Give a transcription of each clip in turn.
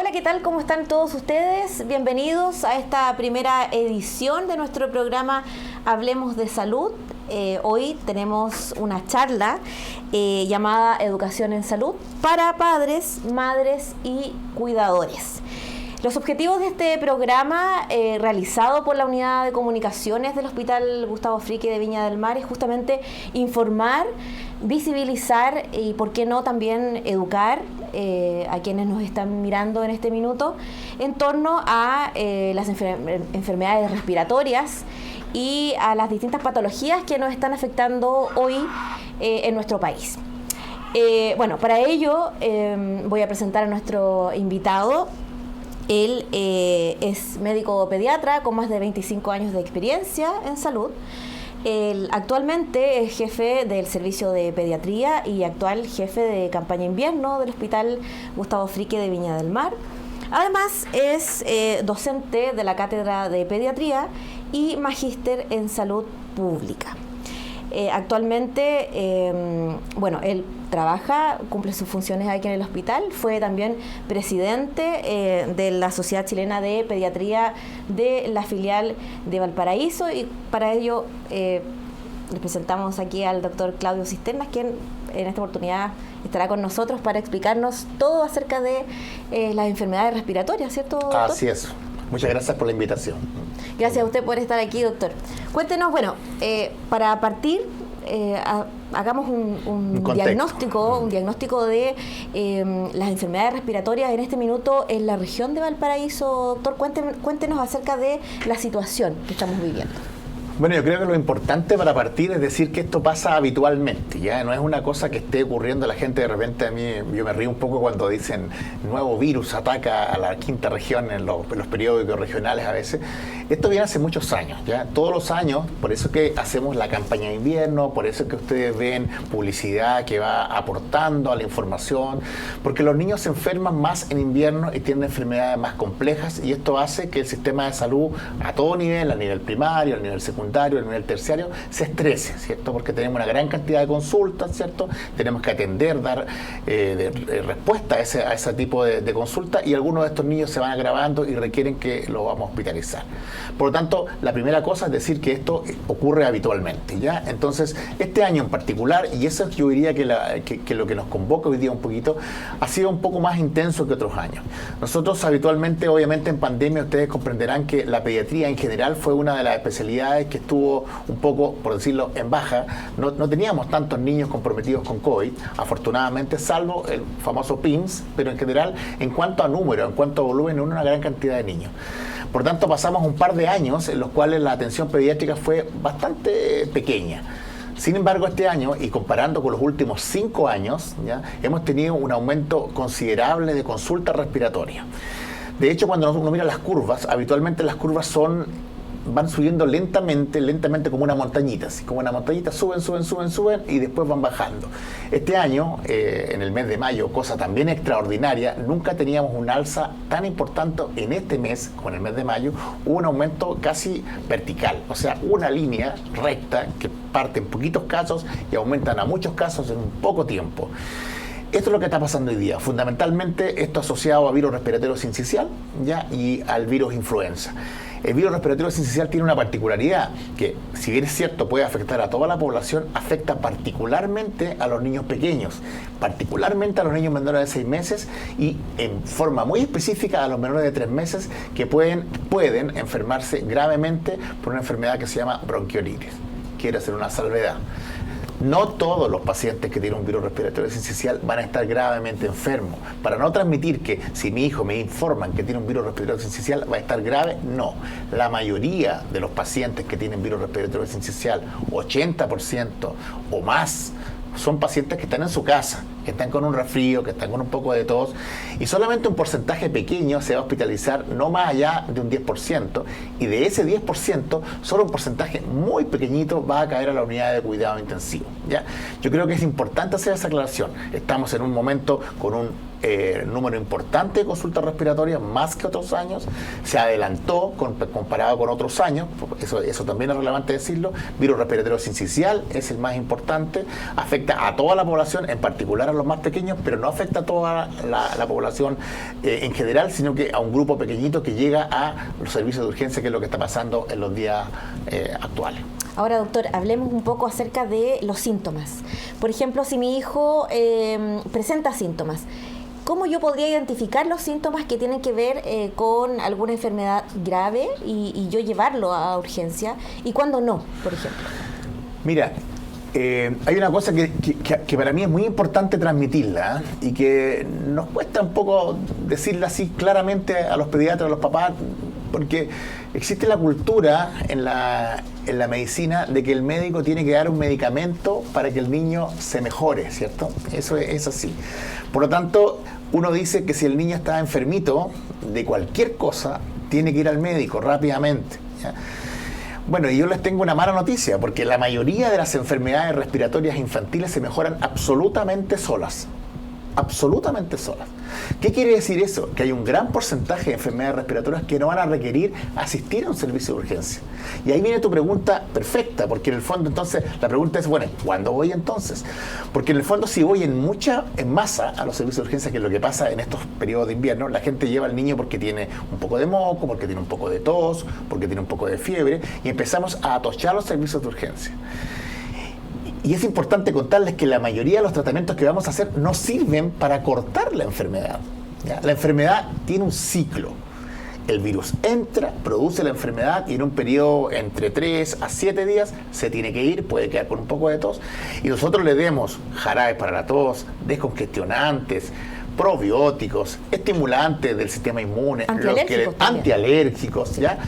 Hola, ¿qué tal? ¿Cómo están todos ustedes? Bienvenidos a esta primera edición de nuestro programa Hablemos de Salud. Hoy tenemos una charla llamada Educación en Salud para padres, madres y cuidadores. Los objetivos de este programa, realizado por la Unidad de Comunicaciones del Hospital Gustavo Fricke de Viña del Mar, es justamente informar, visibilizar y, por qué no, también educar a quienes nos están mirando en este minuto en torno a las enfermedades respiratorias y a las distintas patologías que nos están afectando hoy en nuestro país. Bueno, para ello voy a presentar a nuestro invitado. Él es médico pediatra con más de 25 años de experiencia en salud. Él actualmente es jefe del servicio de pediatría y actual jefe de campaña invierno del Hospital Gustavo Fricke de Viña del Mar. Además es docente de la cátedra de pediatría y magíster en salud pública. Actualmente, él trabaja, cumple sus funciones aquí en el hospital. Fue también presidente de la Sociedad Chilena de Pediatría de la filial de Valparaíso, y para ello les presentamos aquí al doctor Claudio Cisternas, quien en esta oportunidad estará con nosotros para explicarnos todo acerca de las enfermedades respiratorias, ¿cierto, doctor? Así es. Muchas gracias por la invitación. Gracias a usted por estar aquí, doctor. Cuéntenos, para partir, hagamos un diagnóstico de las enfermedades respiratorias en este minuto en la región de Valparaíso. Doctor, cuéntenos acerca de la situación que estamos viviendo. Bueno, yo creo que lo importante para partir es decir que esto pasa habitualmente, ya no es una cosa que esté ocurriendo a la gente de repente. A mí, yo me río un poco cuando dicen nuevo virus ataca a la quinta región en los periódicos regionales a veces. Esto viene hace muchos años, ya todos los años, por eso que hacemos la campaña de invierno, por eso que ustedes ven publicidad que va aportando a la información, porque los niños se enferman más en invierno y tienen enfermedades más complejas, y esto hace que el sistema de salud a todo nivel, a nivel primario, a nivel secundario, a nivel terciario, se estrese, ¿cierto? Porque tenemos una gran cantidad de consultas, ¿cierto? Tenemos que atender, dar respuesta a ese tipo de consultas, y algunos de estos niños se van agravando y requieren que lo vamos a hospitalizar. Por lo tanto, la primera cosa es decir que esto ocurre habitualmente, ¿ya? Entonces, este año en particular, y eso yo diría que lo que nos convoca hoy día un poquito, ha sido un poco más intenso que otros años. Nosotros habitualmente, obviamente en pandemia, ustedes comprenderán que la pediatría en general fue una de las especialidades que estuvo un poco, por decirlo, en baja. No teníamos tantos niños comprometidos con COVID, afortunadamente, salvo el famoso PIMS, pero en general, en cuanto a número, en cuanto a volumen, una gran cantidad de niños. Por tanto, pasamos un par de años en los cuales la atención pediátrica fue bastante pequeña. Sin embargo, este año, y comparando con los últimos 5 años, ¿ya?, hemos tenido un aumento considerable de consultas respiratorias. De hecho, cuando uno mira las curvas, habitualmente las curvas van subiendo lentamente como una montañita, así como una montañita, suben y después van bajando. Este año, en el mes de mayo, cosa también extraordinaria, nunca teníamos un alza tan importante en este mes como en el mes de mayo. Hubo un aumento casi vertical, o sea, una línea recta que parte en poquitos casos y aumentan a muchos casos en un poco tiempo. Esto es lo que está pasando hoy día. Fundamentalmente, esto asociado a virus respiratorio sincicial, ¿ya?, y al virus influenza. El virus respiratorio sincicial tiene una particularidad que, si bien es cierto, puede afectar a toda la población, afecta particularmente a los niños pequeños, particularmente a los niños menores de 6 meses y en forma muy específica a los menores de 3 meses, que pueden enfermarse gravemente por una enfermedad que se llama bronquiolitis. Quiero hacer una salvedad. No todos los pacientes que tienen un virus respiratorio sincicial van a estar gravemente enfermos. Para no transmitir que si mi hijo me informan que tiene un virus respiratorio sincicial va a estar grave, no. La mayoría de los pacientes que tienen virus respiratorio sincicial, 80% o más, son pacientes que están en su casa, que están con un resfrío, que están con un poco de tos, y solamente un porcentaje pequeño se va a hospitalizar, no más allá de un 10%, y de ese 10%, solo un porcentaje muy pequeñito va a caer a la unidad de cuidado intensivo, ¿ya? Yo creo que es importante hacer esa aclaración. Estamos en un momento con un número importante de consultas respiratorias, más que otros años, se adelantó comparado con otros años, eso también es relevante decirlo. Virus respiratorio sincicial es el más importante, afecta a toda la población, en particular a los más pequeños, pero no afecta a toda la población en general, sino que a un grupo pequeñito que llega a los servicios de urgencia, que es lo que está pasando en los días actuales. Ahora, doctor, hablemos un poco acerca de los síntomas. Por ejemplo, si mi hijo presenta síntomas, ¿cómo yo podría identificar los síntomas que tienen que ver con alguna enfermedad grave y yo llevarlo a urgencia? ¿Y cuándo no, por ejemplo? Mira, hay una cosa que para mí es muy importante transmitirla, y que nos cuesta un poco decirla así claramente a los pediatras, a los papás, porque existe la cultura en la medicina de que el médico tiene que dar un medicamento para que el niño se mejore, ¿cierto? Eso es así. Por lo tanto, uno dice que si el niño está enfermito de cualquier cosa, tiene que ir al médico rápidamente, ¿ya? Bueno, y yo les tengo una mala noticia, porque la mayoría de las enfermedades respiratorias infantiles se mejoran absolutamente solas. Absolutamente solas. ¿Qué quiere decir eso? Que hay un gran porcentaje de enfermedades respiratorias que no van a requerir asistir a un servicio de urgencia. Y ahí viene tu pregunta perfecta, porque en el fondo entonces la pregunta es, bueno, ¿cuándo voy entonces? Porque en el fondo si voy en masa a los servicios de urgencia, que es lo que pasa en estos periodos de invierno, la gente lleva al niño porque tiene un poco de moco, porque tiene un poco de tos, porque tiene un poco de fiebre, y empezamos a atochar los servicios de urgencia. Y es importante contarles que la mayoría de los tratamientos que vamos a hacer no sirven para cortar la enfermedad, ¿ya? La enfermedad tiene un ciclo. El virus entra, produce la enfermedad, y en un periodo entre 3 a 7 días se tiene que ir, puede quedar con un poco de tos, y nosotros le demos jarabes para la tos, descongestionantes, probióticos, estimulantes del sistema inmune, antialérgicos, ¿ya?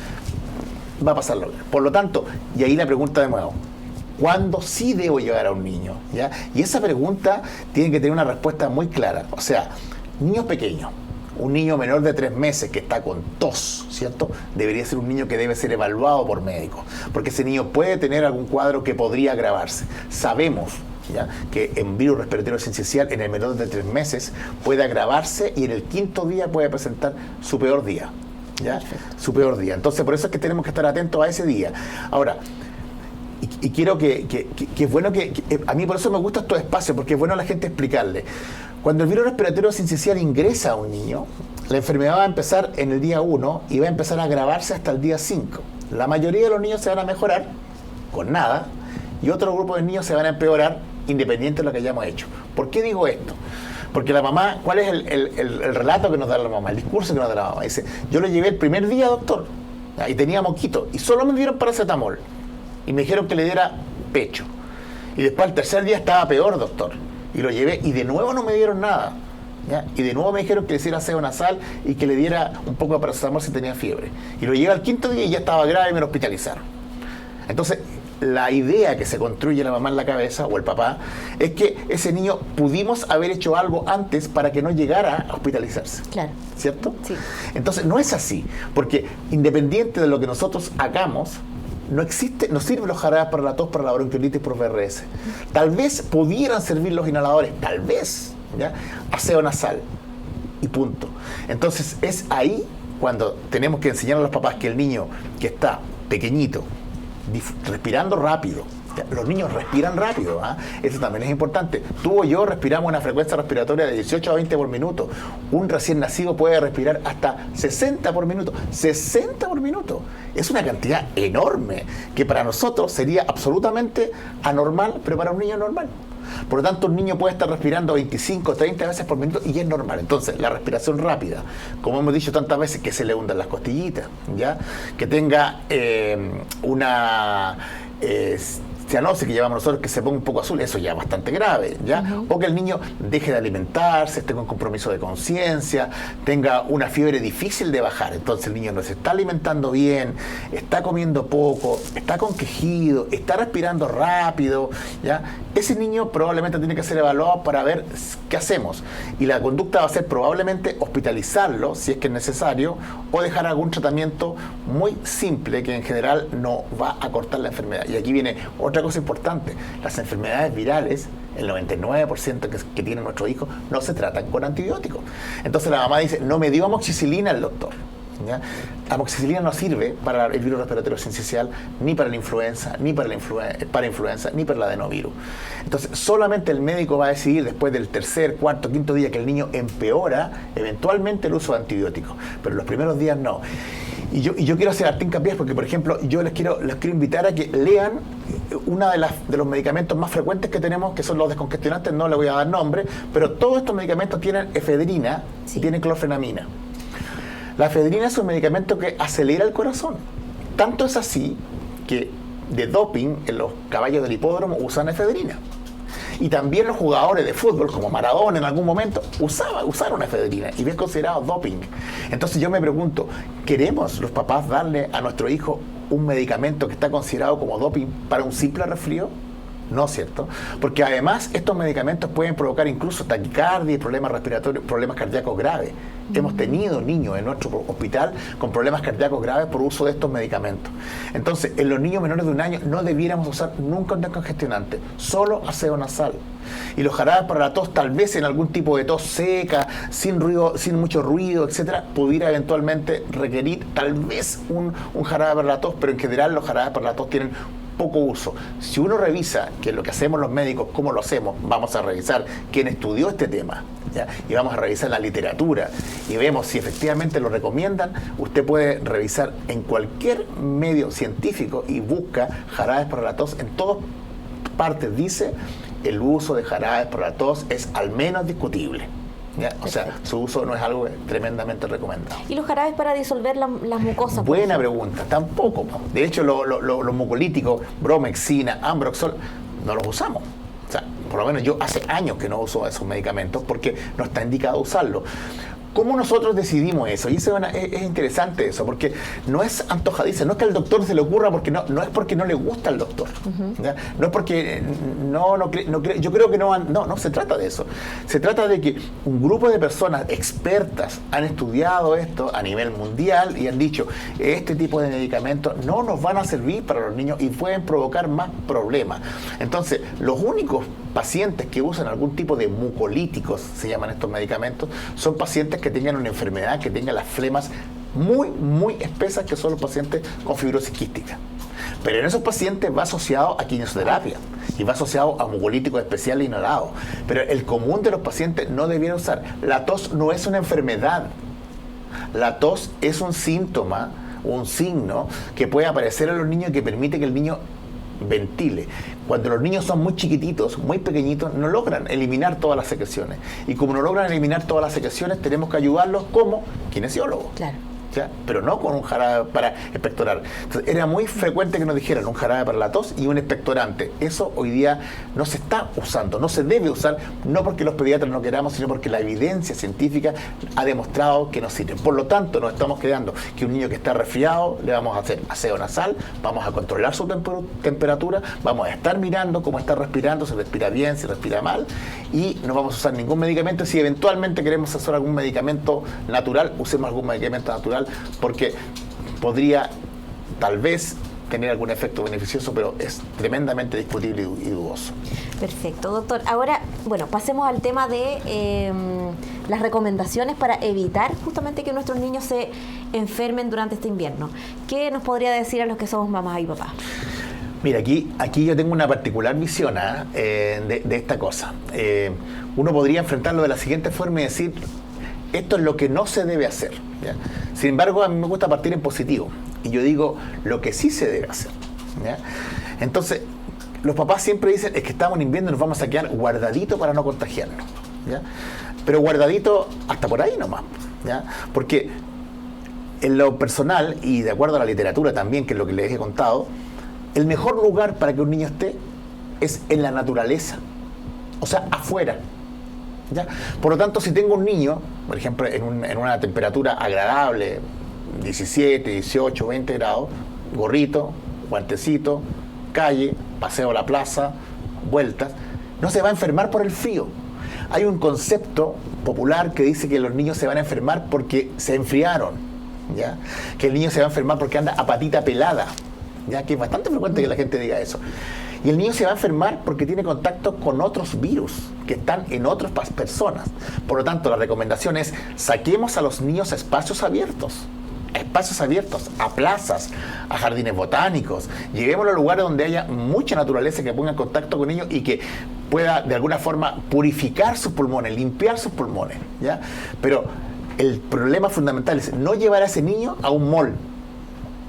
Va a pasarlo bien. Por lo tanto, y ahí la pregunta de nuevo, ¿cuándo sí debo llevar a un niño? ¿Ya? Y esa pregunta tiene que tener una respuesta muy clara. O sea, niños pequeños, un niño menor de 3 meses que está con tos, ¿cierto? Debería ser un niño que debe ser evaluado por médico, porque ese niño puede tener algún cuadro que podría agravarse. Sabemos, ¿ya?, que en virus respiratorio sincicial en el menor de 3 meses puede agravarse, y en el 5.º día puede presentar su peor día, ¿ya? Su peor día. Entonces, por eso es que tenemos que estar atentos a ese día. Ahora, y quiero que es bueno que a mí por eso me gusta estos espacios, porque es bueno a la gente explicarle. Cuando el virus respiratorio sincicial ingresa a un niño, la enfermedad va a empezar en el día 1 y va a empezar a agravarse hasta el día 5. La mayoría de los niños se van a mejorar con nada, y otro grupo de niños se van a empeorar independiente de lo que hayamos hecho. ¿Por qué digo esto? Porque la mamá, ¿cuál es el relato que nos da la mamá? El discurso que nos da la mamá. Dice, yo lo llevé el primer día, doctor, y tenía moquito, y solo me dieron paracetamol. Y me dijeron que le diera pecho. Y después al tercer día estaba peor, doctor. Y lo llevé y de nuevo no me dieron nada, ¿ya? Y de nuevo me dijeron que le hiciera aseo nasal y que le diera un poco de paracetamol si tenía fiebre. Y lo llevé al 5.º día y ya estaba grave y me lo hospitalizaron. Entonces, la idea que se construye la mamá en la cabeza, o el papá, es que ese niño pudimos haber hecho algo antes para que no llegara a hospitalizarse. Claro. ¿Cierto? Sí. Entonces, no es así. Porque independiente de lo que nosotros hagamos, no sirven los jarabes para la tos, para la bronquiolitis por VRS. Tal vez pudieran servir los inhaladores, tal vez, ¿ya? Aseo nasal, y punto. Entonces es ahí cuando tenemos que enseñar a los papás que el niño que está pequeñito, respirando rápido, los niños respiran rápido, ¿eh? Eso también es importante. Tú o yo respiramos una frecuencia respiratoria de 18 a 20 por minuto. Un recién nacido puede respirar hasta 60 por minuto. 60 por minuto. Es una cantidad enorme que para nosotros sería absolutamente anormal, pero para un niño es normal. Por lo tanto, un niño puede estar respirando 25, 30 veces por minuto y es normal. Entonces, la respiración rápida, como hemos dicho tantas veces, que se le hundan las costillitas, ¿ya? Que tenga una cianosis que llevamos nosotros, que se ponga un poco azul, eso ya es bastante grave, ¿ya? Uh-huh. O que el niño deje de alimentarse, esté con compromiso de conciencia, tenga una fiebre difícil de bajar. Entonces el niño no se está alimentando bien, está comiendo poco, está con quejido, está respirando rápido, ¿ya? Ese niño probablemente tiene que ser evaluado para ver qué hacemos. Y la conducta va a ser probablemente hospitalizarlo, si es que es necesario, o dejar algún tratamiento muy simple que en general no va a cortar la enfermedad. Y aquí viene otra cosa importante. Las enfermedades virales el 99% que tienen nuestros hijos, no se tratan con antibióticos. Entonces la mamá dice, no me dio amoxicilina el doctor. ¿Ya? La amoxicilina no sirve para el virus respiratorio sincicial, ni para la influenza, ni para influenza, ni para el adenovirus. Entonces, solamente el médico va a decidir después del tercer, cuarto, quinto día que el niño empeora, eventualmente el uso de antibióticos. Pero los primeros días no. Y yo quiero hacer harto hincapié porque, por ejemplo, yo les quiero invitar a que lean uno de los medicamentos más frecuentes que tenemos, que son los descongestionantes, no le voy a dar nombre, pero todos estos medicamentos tienen efedrina y tienen clorfenamina. La efedrina es un medicamento que acelera el corazón. Tanto es así que de doping en los caballos del hipódromo usan efedrina. Y también los jugadores de fútbol, como Maradona en algún momento, usaron efedrina y es considerado doping. Entonces yo me pregunto, ¿queremos los papás darle a nuestro hijo un medicamento que está considerado como doping para un simple resfrío? No, ¿cierto? Porque además estos medicamentos pueden provocar incluso taquicardia y problemas respiratorios, problemas cardíacos graves. Hemos tenido niños en nuestro hospital con problemas cardíacos graves por uso de estos medicamentos. Entonces, en los niños menores de 1 año no debiéramos usar nunca un descongestionante, solo aseo nasal. Y los jarabes para la tos, tal vez en algún tipo de tos seca, sin ruido, sin mucho ruido, etcétera, pudiera eventualmente requerir tal vez un jarabe para la tos, pero en general los jarabes para la tos tienen poco uso. Si uno revisa, que es lo que hacemos los médicos, cómo lo hacemos, vamos a revisar quién estudió este tema, ¿ya? Y vamos a revisar la literatura y vemos si efectivamente lo recomiendan. Usted puede revisar en cualquier medio científico y busca jarabes para la tos. En todas partes dice el uso de jarabes para la tos es al menos discutible. ¿Ya? O sea, su uso no es algo tremendamente recomendado. ¿Y los jarabes para disolver las mucosas? Buena pregunta, tampoco. De hecho, los mucolíticos, bromexina, ambroxol, no los usamos. O sea, por lo menos yo hace años que no uso esos medicamentos porque no está indicado usarlos. ¿Cómo nosotros decidimos eso? Y eso es interesante eso, porque no es antojadiza, no es que al doctor se le ocurra, porque no es porque no le gusta al doctor. ¿Ya? No es porque yo creo que no se trata de eso. Se trata de que un grupo de personas expertas han estudiado esto a nivel mundial y han dicho, este tipo de medicamentos no nos van a servir para los niños y pueden provocar más problemas. Entonces, los únicos pacientes que usan algún tipo de mucolíticos, se llaman estos medicamentos, son pacientes que tengan una enfermedad, que tengan las flemas muy, muy espesas, que son los pacientes con fibrosis quística. Pero en esos pacientes va asociado a quimioterapia y va asociado a mucolíticos especiales inhalados. Pero el común de los pacientes no debiera usar. La tos no es una enfermedad. La tos es un síntoma, un signo que puede aparecer en los niños y que permite que el niño ventile. Cuando los niños son muy chiquititos, muy pequeñitos, no logran eliminar todas las secreciones. Y como no logran eliminar todas las secreciones, tenemos que ayudarlos como kinesiólogos. Claro. ¿Ya? Pero no con un jarabe para expectorar. Entonces, era muy frecuente que nos dijeran un jarabe para la tos y un expectorante. Eso hoy día no se está usando, no se debe usar, no porque los pediatras no queramos, sino porque la evidencia científica ha demostrado que no sirve. Por lo tanto, nos estamos quedando que un niño que está resfriado, le vamos a hacer aseo nasal, vamos a controlar su temperatura, vamos a estar mirando cómo está respirando, si respira bien, si respira mal, y no vamos a usar ningún medicamento. Si eventualmente queremos usar algún medicamento natural, usemos algún medicamento natural, porque podría tal vez tener algún efecto beneficioso, pero es tremendamente discutible y dudoso. Perfecto, doctor. Ahora, bueno, pasemos al tema de las recomendaciones para evitar justamente que nuestros niños se enfermen durante este invierno. ¿Qué nos podría decir a los que somos mamás y papás? Mira, aquí yo tengo una particular visión de esta cosa. Uno podría enfrentarlo de la siguiente forma y decir, esto es lo que no se debe hacer, ¿ya? Sin embargo, a mí me gusta partir en positivo. Y yo digo lo que sí se debe hacer, ¿ya? Entonces, los papás siempre dicen, es que estamos en invierno y nos vamos a quedar guardadito para no contagiarnos, ¿ya? Pero guardadito hasta por ahí nomás, ¿ya? Porque en lo personal, y de acuerdo a la literatura también, que es lo que les he contado, el mejor lugar para que un niño esté es en la naturaleza, o sea, afuera. ¿Ya? Por lo tanto, si tengo un niño, por ejemplo, en una temperatura agradable, 17, 18, 20 grados, gorrito, guantecito, calle, paseo a la plaza, vueltas, no se va a enfermar por el frío. Hay un concepto popular que dice que los niños se van a enfermar porque se enfriaron, ¿ya? Que el niño se va a enfermar porque anda a patita pelada, ¿ya? Que es bastante frecuente que la gente diga eso. Y el niño se va a enfermar porque tiene contacto con otros virus que están en otras personas. Por lo tanto, la recomendación es saquemos a los niños a espacios abiertos, a plazas, a jardines botánicos. Llevémoslo a lugares donde haya mucha naturaleza que ponga en contacto con ellos y que pueda de alguna forma purificar sus pulmones, limpiar sus pulmones, ¿ya? Pero el problema fundamental es no llevar a ese niño a un mall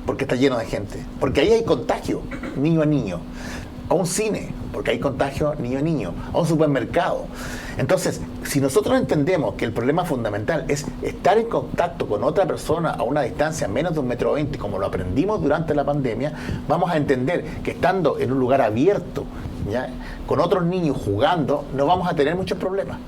porque está lleno de gente, porque ahí hay contagio niño a niño, a un cine, porque hay contagio niño a niño, a un supermercado. Entonces, si nosotros entendemos que el problema fundamental es estar en contacto con otra persona a una distancia menos de 1,20 m, como lo aprendimos durante la pandemia, vamos a entender que estando en un lugar abierto, ¿ya?, con otros niños jugando, no vamos a tener muchos problemas.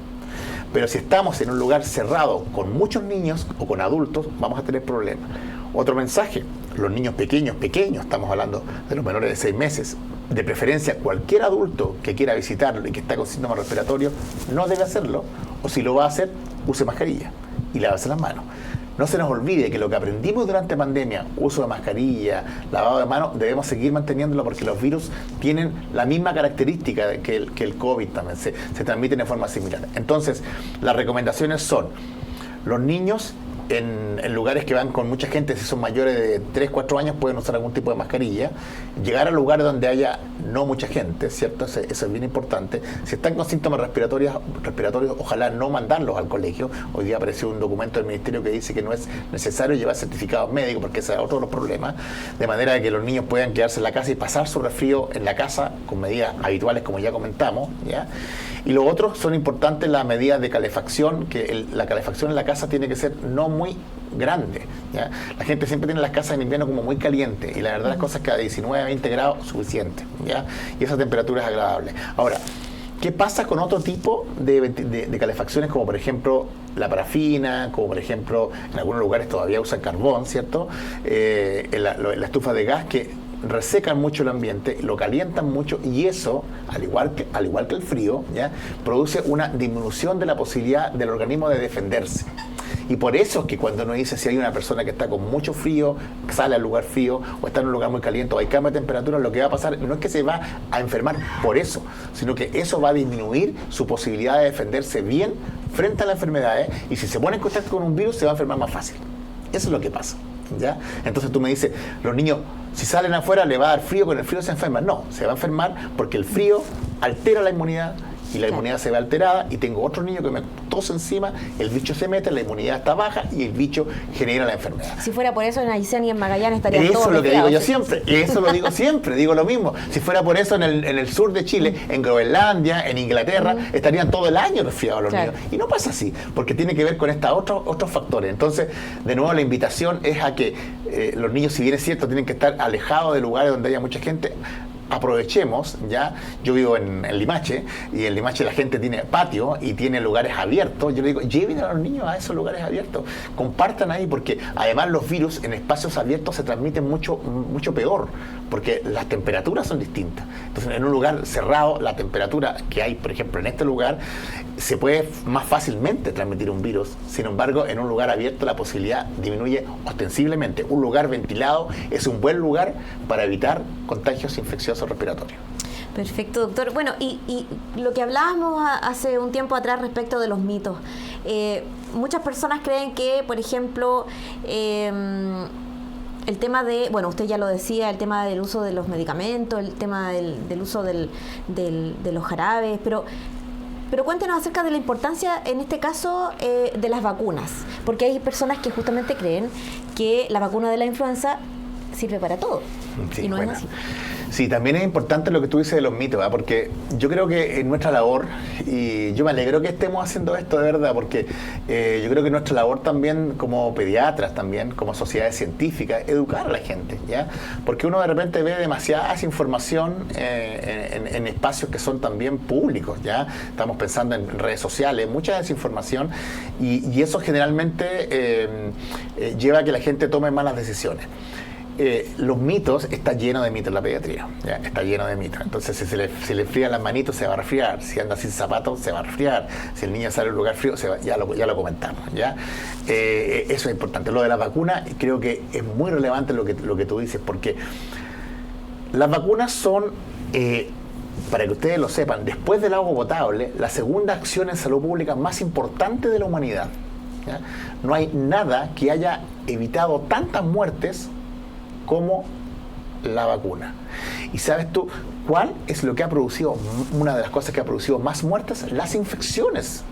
Pero si estamos en un lugar cerrado con muchos niños o con adultos, vamos a tener problemas. Otro mensaje, los niños pequeños, estamos hablando de los menores de 6 meses, de preferencia cualquier adulto que quiera visitarlo y que está con síntomas respiratorios no debe hacerlo, o si lo va a hacer, use mascarilla y lávese las manos. No se nos olvide que lo que aprendimos durante pandemia, uso de mascarilla, lavado de manos, debemos seguir manteniéndolo porque los virus tienen la misma característica que el COVID también, se transmiten de forma similar. Entonces, las recomendaciones son, los niños en lugares que van con mucha gente, si son mayores de 3, 4 años, pueden usar algún tipo de mascarilla. Llegar a lugares donde haya no mucha gente, ¿cierto? Eso es bien importante. Si están con síntomas respiratorios, ojalá no mandarlos al colegio. Hoy día apareció un documento del Ministerio que dice que no es necesario llevar certificados médicos, porque ese es otro de los problemas. De manera que los niños puedan quedarse en la casa y pasar su resfrío en la casa con medidas habituales, como ya comentamos, ¿ya? Y lo otro, son importantes las medidas de calefacción, que la calefacción en la casa tiene que ser no muy grande, ¿ya? La gente siempre tiene las casas en invierno como muy calientes y la verdad las cosas que a 19 a 20 grados suficiente, ¿ya? Y esa temperatura es agradable. Ahora, ¿qué pasa con otro tipo de calefacciones, como por ejemplo la parafina, como por ejemplo en algunos lugares todavía usan carbón, ¿cierto? La estufa de gas, que resecan mucho el ambiente, lo calientan mucho, y eso, al igual que el frío, ¿ya?, produce una disminución de la posibilidad del organismo de defenderse. Y por eso es que cuando uno dice, si hay una persona que está con mucho frío, sale al lugar frío, o está en un lugar muy caliente, o hay cambio de temperatura, lo que va a pasar no es que se va a enfermar por eso, sino que eso va a disminuir su posibilidad de defenderse bien frente a la enfermedad, y si se pone en contacto con un virus, se va a enfermar más fácil. Eso es lo que pasa, ¿ya? Entonces tú me dices, los niños, si salen afuera, le va a dar frío, con el frío se enferman. No, se va a enfermar porque el frío altera la inmunidad, y la inmunidad se ve alterada, y tengo otro niño que me tose encima, el bicho se mete, la inmunidad está baja y el bicho genera la enfermedad. Si fuera por eso, en Aysén y en Magallanes estarían todos Eso es lo que digo yo siempre, digo lo mismo. Si fuera por eso en el sur de Chile, en Groenlandia, en Inglaterra, estarían todo el año resfriados los niños. Y no pasa así, porque tiene que ver con otros factores. Entonces, de nuevo, la invitación es a que los niños, si bien es cierto, tienen que estar alejados de lugares donde haya mucha gente. Aprovechemos, ya, yo vivo en Limache, y en Limache la gente tiene patio y tiene lugares abiertos. Yo le digo, lleven a los niños a esos lugares abiertos, compartan ahí, porque además los virus en espacios abiertos se transmiten mucho peor, porque las temperaturas son distintas. Entonces, en un lugar cerrado, la temperatura que hay, por ejemplo, en este lugar, se puede más fácilmente transmitir un virus. Sin embargo, en un lugar abierto la posibilidad disminuye ostensiblemente. Un lugar ventilado es un buen lugar para evitar contagios infecciosos respiratorios. Perfecto, doctor. Bueno, y lo que hablábamos hace un tiempo atrás respecto de los mitos. Muchas personas creen que, por ejemplo, el tema de, bueno, usted ya lo decía, el tema del uso de los medicamentos, el tema del uso de los jarabes, pero cuéntenos acerca de la importancia, en este caso, de las vacunas, porque hay personas que justamente creen que la vacuna de la influenza sirve para todo, sí, y no es así. Sí, también es importante lo que tú dices de los mitos, ¿verdad? Porque yo creo que en nuestra labor, y yo me alegro que estemos haciendo esto de verdad, porque yo creo que nuestra labor también como pediatras, también como sociedades científicas, educar a la gente, ¿ya? Porque uno de repente ve demasiada información en espacios que son también públicos, ¿ya? Estamos pensando en redes sociales, mucha desinformación, y eso generalmente lleva a que la gente tome malas decisiones. Los mitos, está lleno de mitos la pediatría, ¿ya? Está lleno de mitos. Entonces, si se le enfrían las manitos, se va a resfriar. Si anda sin zapatos, se va a resfriar. Si el niño sale a un lugar frío, ya lo comentamos, ¿ya? Eso es importante. Lo de la vacuna, creo que es muy relevante lo que tú dices, porque las vacunas son para que ustedes lo sepan, después del agua potable, la segunda acción en salud pública más importante de la humanidad. ¿Ya? No hay nada que haya evitado tantas muertes como la vacuna. ¿Y sabes tú cuál es lo que ha producido, una de las cosas que ha producido más muertes? Las infecciones.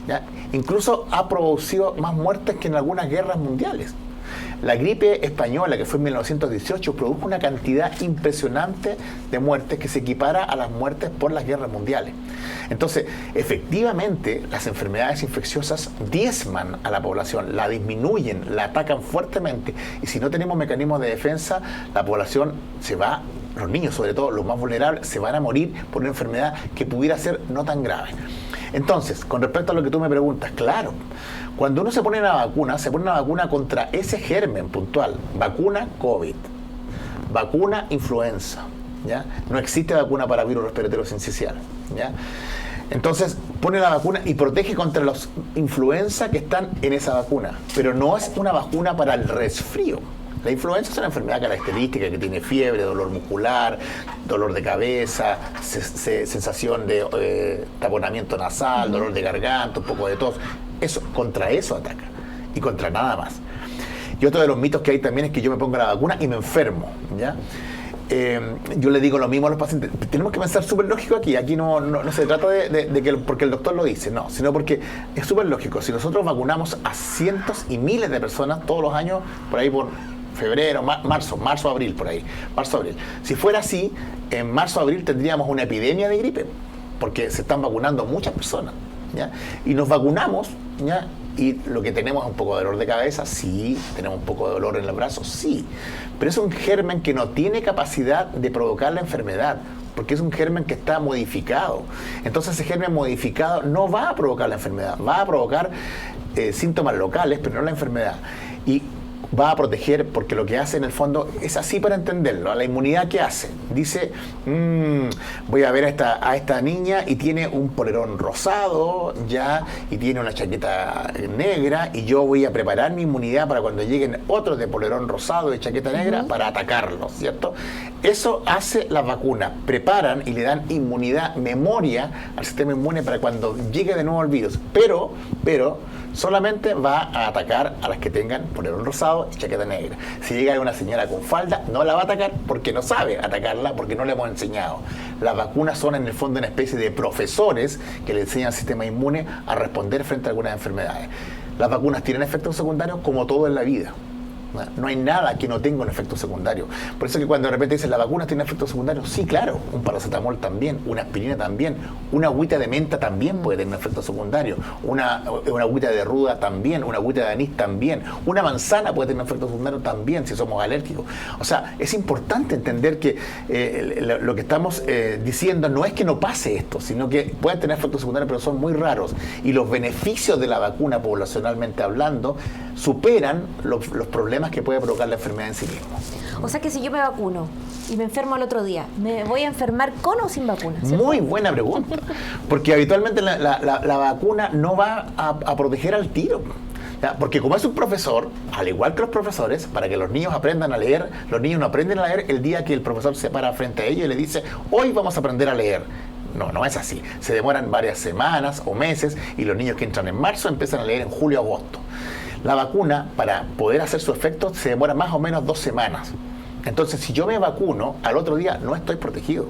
¿Ya? Incluso ha producido más muertes que en algunas guerras mundiales. La gripe española, que fue en 1918, produjo una cantidad impresionante de muertes que se equipara a las muertes por las guerras mundiales. Entonces, efectivamente, las enfermedades infecciosas diezman a la población, la disminuyen, la atacan fuertemente, y si no tenemos mecanismos de defensa, la población se va, los niños sobre todo, los más vulnerables, se van a morir por una enfermedad que pudiera ser no tan grave. Entonces, con respecto a lo que tú me preguntas, claro, cuando uno se pone una vacuna, se pone una vacuna contra ese germen puntual, vacuna COVID, vacuna influenza, ¿ya? No existe vacuna para virus respiratorio sincicial, ¿ya? Entonces, pone la vacuna y protege contra los influenza que están en esa vacuna, pero no es una vacuna para el resfrío. La influenza es una enfermedad característica que tiene fiebre, dolor muscular, dolor de cabeza, sensación de taponamiento nasal, dolor de garganta, un poco de tos. Eso, contra eso ataca y contra nada más. Y otro de los mitos que hay también es que yo me pongo la vacuna y me enfermo, ¿ya? Yo le digo lo mismo a los pacientes. Tenemos que pensar súper lógico aquí. Aquí no se trata de que porque el doctor lo dice, no, sino porque es súper lógico. Si nosotros vacunamos a cientos y miles de personas todos los años, por ahí por febrero, marzo, abril, por ahí, marzo, abril. Si fuera así, en marzo, abril tendríamos una epidemia de gripe, porque se están vacunando muchas personas, ¿ya? Y nos vacunamos, ¿ya? Y lo que tenemos es un poco de dolor de cabeza, sí, tenemos un poco de dolor en los brazos, sí, pero es un germen que no tiene capacidad de provocar la enfermedad, porque es un germen que está modificado. Entonces ese germen modificado no va a provocar la enfermedad, va a provocar síntomas locales, pero no la enfermedad. Y va a proteger, porque lo que hace en el fondo es así para entenderlo. La inmunidad, ¿qué hace? Dice, voy a ver a esta niña y tiene un polerón rosado ya, y tiene una chaqueta negra, y yo voy a preparar mi inmunidad para cuando lleguen otros de polerón rosado y chaqueta negra para atacarlos, ¿cierto? Eso hace las vacunas, preparan y le dan inmunidad, memoria al sistema inmune para cuando llegue de nuevo el virus, pero solamente va a atacar a las que tengan polerón rosado y chaqueta negra. Si llega una señora con falda, no la va a atacar porque no sabe atacarla, porque no le hemos enseñado. Las vacunas son en el fondo una especie de profesores que le enseñan al sistema inmune a responder frente a algunas enfermedades. Las vacunas tienen efectos secundarios como todo en la vida. No hay nada que no tenga un efecto secundario. Por eso que cuando de repente dicen la vacuna tiene efectos secundarios, sí, claro, un paracetamol también, una aspirina también, una agüita de menta también puede tener un efecto secundario, una agüita de ruda también, una agüita de anís también, una manzana puede tener un efecto secundario también si somos alérgicos. O sea, es importante entender que lo que estamos diciendo no es que no pase esto, sino que pueden tener efectos secundarios, pero son muy raros. Y los beneficios de la vacuna, poblacionalmente hablando, superan los problemas que puede provocar la enfermedad en sí mismo. O sea que si yo me vacuno y me enfermo al otro día, ¿me voy a enfermar con o sin vacuna? ¿Cierto? Muy buena pregunta, porque habitualmente la vacuna no va a proteger al tiro. ¿Ya? Porque como es un profesor, al igual que los profesores, para que los niños aprendan a leer, los niños no aprenden a leer el día que el profesor se para frente a ellos y le dice, hoy vamos a aprender a leer. No es así. Se demoran varias semanas o meses, y los niños que entran en marzo empiezan a leer en julio o agosto. La vacuna, para poder hacer su efecto, se demora más o menos 2 semanas. Entonces, si yo me vacuno, al otro día no estoy protegido.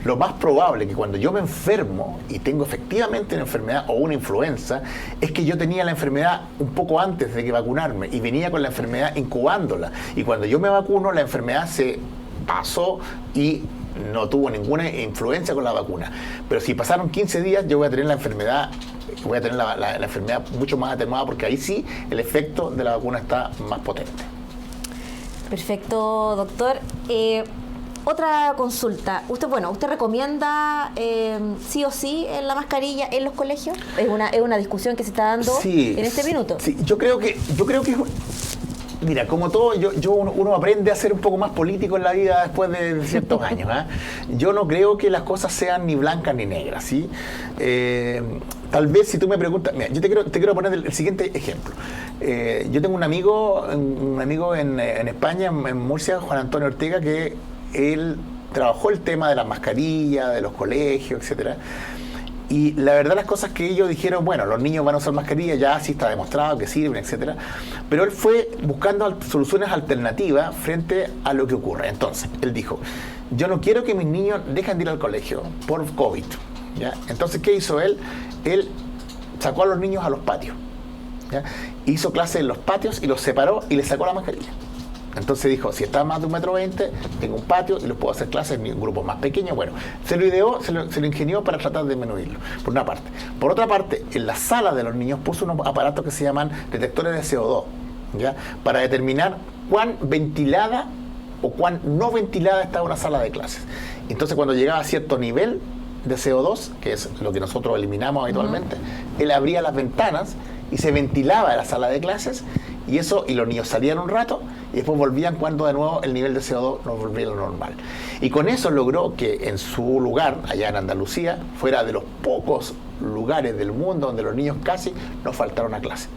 Lo más probable que cuando yo me enfermo y tengo efectivamente una enfermedad o una influenza, es que yo tenía la enfermedad un poco antes de que vacunarme y venía con la enfermedad incubándola. Y cuando yo me vacuno, la enfermedad se pasó y no tuvo ninguna influencia con la vacuna. Pero si pasaron 15 días, yo voy a tener la enfermedad la enfermedad mucho más atenuada, porque ahí sí el efecto de la vacuna está más potente. Perfecto, doctor. Otra consulta. Usted recomienda sí o sí en la mascarilla en los colegios. Es una discusión que se está dando en este minuto. Sí, yo creo que mira, como todo, uno aprende a ser un poco más político en la vida después de ciertos años. Yo no creo que las cosas sean ni blancas ni negras, ¿sí? Tal vez si tú me preguntas, mira, yo te quiero poner el siguiente ejemplo. Yo tengo un amigo en España, en Murcia, Juan Antonio Ortega, que él trabajó el tema de las mascarillas, de los colegios, etcétera. Y la verdad las cosas que ellos dijeron, bueno, los niños van a usar mascarillas, ya sí está demostrado que sirven, etcétera. Pero él fue buscando soluciones alternativas frente a lo que ocurre. Entonces, él dijo, yo no quiero que mis niños dejen de ir al colegio por COVID, ¿ya? Entonces, ¿qué hizo él? Él sacó a los niños a los patios, ¿ya? Hizo clases en los patios y los separó y les sacó la mascarilla. Entonces dijo, si está más de 1,20 m, tengo un patio y los puedo hacer clases en grupos más pequeños. Bueno, se lo ideó, se lo ingenió para tratar de disminuirlo, por una parte. Por otra parte, en la sala de los niños puso unos aparatos que se llaman detectores de CO2, ¿ya? Para determinar cuán ventilada o cuán no ventilada está una sala de clases. Entonces, cuando llegaba a cierto nivel de CO2, que es lo que nosotros eliminamos habitualmente, él abría las ventanas y se ventilaba la sala de clases, y los niños salían un rato y después volvían cuando de nuevo el nivel de CO2 no volvía a lo normal. Y con eso logró que en su lugar, allá en Andalucía, fuera de los pocos lugares del mundo donde los niños casi no faltaron a clase.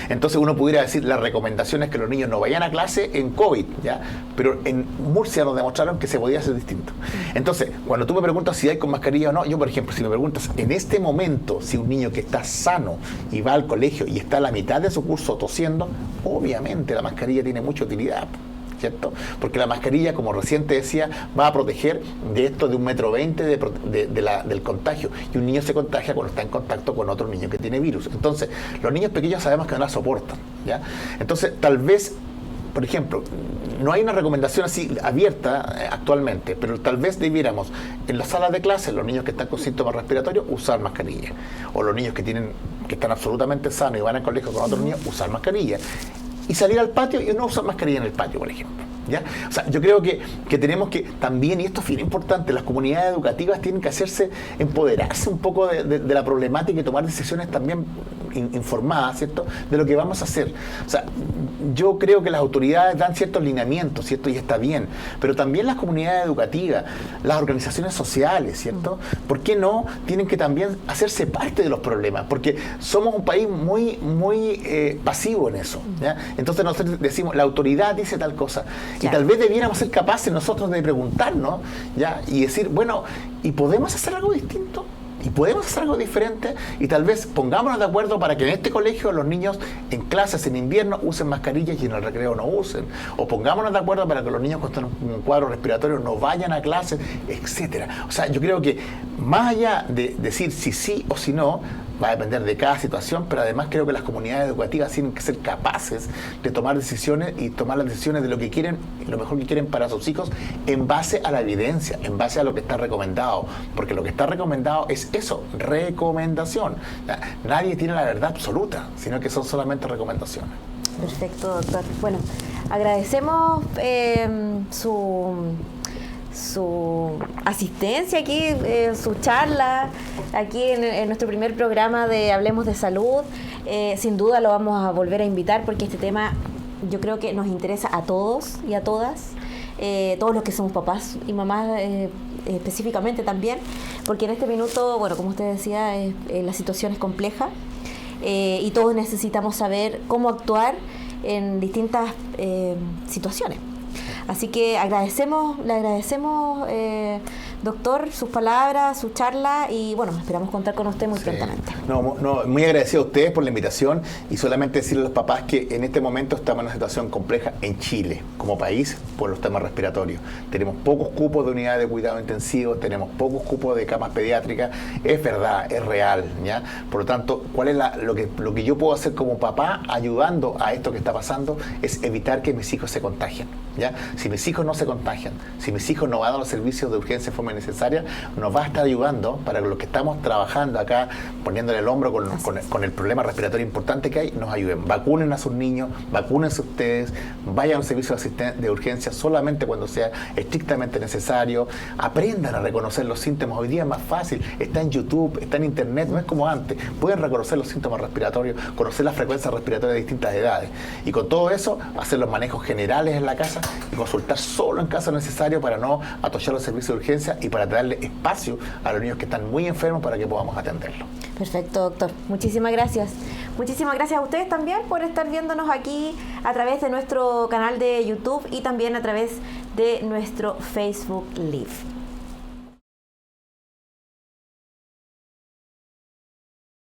Entonces uno pudiera decir, la recomendación es que los niños no vayan a clase en COVID, ¿ya? Pero en Murcia nos demostraron que se podía hacer distinto. Entonces, cuando tú me preguntas si hay con mascarilla o no, yo por ejemplo, si me preguntas en este momento si un niño que está sano y va al colegio y está a la mitad de su curso tosiendo, obviamente la mascarilla tiene mucha utilidad, ¿cierto? Porque la mascarilla, como recién te decía, va a proteger de esto de 1,20 m del contagio. Y un niño se contagia cuando está en contacto con otro niño que tiene virus. Entonces, los niños pequeños sabemos que no la soportan, ¿ya? Entonces, tal vez, por ejemplo, no hay una recomendación así abierta actualmente, pero tal vez debiéramos, en las salas de clase, los niños que están con síntomas respiratorios, usar mascarilla. O los niños que están absolutamente sanos y van al colegio con otros niños, usar mascarilla. Y salir al patio y no usar mascarilla en el patio, por ejemplo, ¿ya? O sea, yo creo que tenemos que también, y esto es bien importante, las comunidades educativas tienen que empoderarse un poco de la problemática y tomar decisiones también informadas, ¿cierto?, de lo que vamos a hacer. O sea, yo creo que las autoridades dan ciertos lineamientos, ¿cierto?, y está bien, pero también las comunidades educativas, las organizaciones sociales, ¿cierto?, ¿por qué no tienen que también hacerse parte de los problemas? Porque somos un país muy pasivo en eso, ¿ya? Entonces nosotros decimos, la autoridad dice tal cosa, y tal vez debiéramos ser capaces nosotros de preguntarnos, ¿ya?, y decir, bueno, ¿y podemos hacer algo distinto? ¿Y podemos hacer algo diferente? Y tal vez pongámonos de acuerdo para que en este colegio los niños en clases en invierno usen mascarillas y en el recreo no usen. O pongámonos de acuerdo para que los niños con un cuadro respiratorio no vayan a clases, etcétera. O sea, yo creo que más allá de decir si sí o si no, va a depender de cada situación, pero además creo que las comunidades educativas tienen que ser capaces de tomar decisiones y tomar las decisiones de lo que quieren, lo mejor que quieren para sus hijos, en base a la evidencia, en base a lo que está recomendado, porque lo que está recomendado es eso, recomendación. Nadie tiene la verdad absoluta, sino que son solamente recomendaciones. Perfecto, doctor. Bueno, agradecemos su asistencia aquí, su charla aquí en nuestro primer programa de Hablemos de Salud. Sin duda lo vamos a volver a invitar porque este tema yo creo que nos interesa a todos y a todas, todos los que somos papás y mamás específicamente también, porque en este minuto, bueno, como usted decía, la situación es compleja y todos necesitamos saber cómo actuar en distintas situaciones. Así que le agradecemos, doctor, sus palabras, su charla y bueno, esperamos contar con usted muy prontamente. No, muy agradecido a ustedes por la invitación y solamente decirle a los papás que en este momento estamos en una situación compleja en Chile, como país, por los temas respiratorios. Tenemos pocos cupos de unidades de cuidado intensivo, tenemos pocos cupos de camas pediátricas, es verdad, es real, ¿ya? Por lo tanto, ¿cuál es lo que yo puedo hacer como papá ayudando a esto que está pasando? Es evitar que mis hijos se contagien, ¿ya? Si mis hijos no se contagian, si mis hijos no van a los servicios de urgencia de forma necesaria, nos va a estar ayudando para que los que estamos trabajando acá, poniéndole el hombro con el problema respiratorio importante que hay, nos ayuden. Vacunen a sus niños, vacúnense ustedes, vayan a los servicios de urgencia solamente cuando sea estrictamente necesario, aprendan a reconocer los síntomas. Hoy día es más fácil, está en YouTube, está en Internet, no es como antes. Pueden reconocer los síntomas respiratorios, conocer las frecuencias respiratorias de distintas edades. Y con todo eso, hacer los manejos generales en la casa y consultar solo en caso necesario para no atollar los servicios de urgencia y para darle espacio a los niños que están muy enfermos para que podamos atenderlos. Perfecto, doctor. Muchísimas gracias. Muchísimas gracias a ustedes también por estar viéndonos aquí a través de nuestro canal de YouTube y también a través de nuestro Facebook Live.